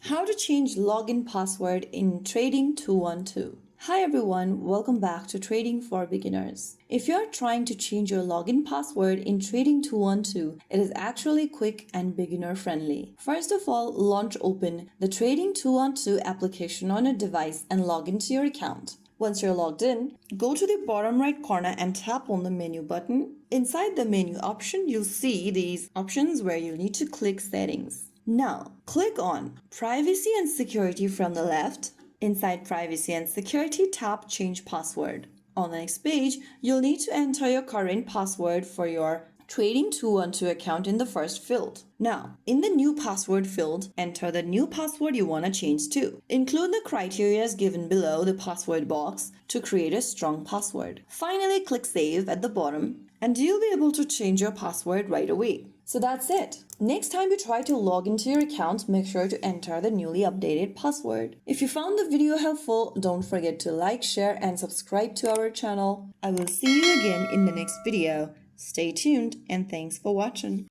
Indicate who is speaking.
Speaker 1: How to change login password in Trading 212. Hi everyone, welcome back to Trading for Beginners. If you are trying to change your login password in Trading 212, it is actually quick and beginner friendly. First of all, open the Trading 212 application on your device and log into your account. Once you're logged in, go to the bottom right corner and tap on the menu button. Inside the menu option, you'll see these options where you'll need to click Settings. Now, click on Privacy and Security from the left. Inside Privacy and Security, tap Change Password. On the next page, you'll need to enter your current password for your Trading 212 account in the first field. Now, in the new password field, enter the new password you want to change to. Include the criteria given below the password box to create a strong password. Finally, click Save at the bottom and you'll be able to change your password right away. So that's it. Next time you try to log into your account, make sure to enter the newly updated password. If you found the video helpful, don't forget to like, share, and subscribe to our channel. I will see you again in the next video. Stay tuned and thanks for watching.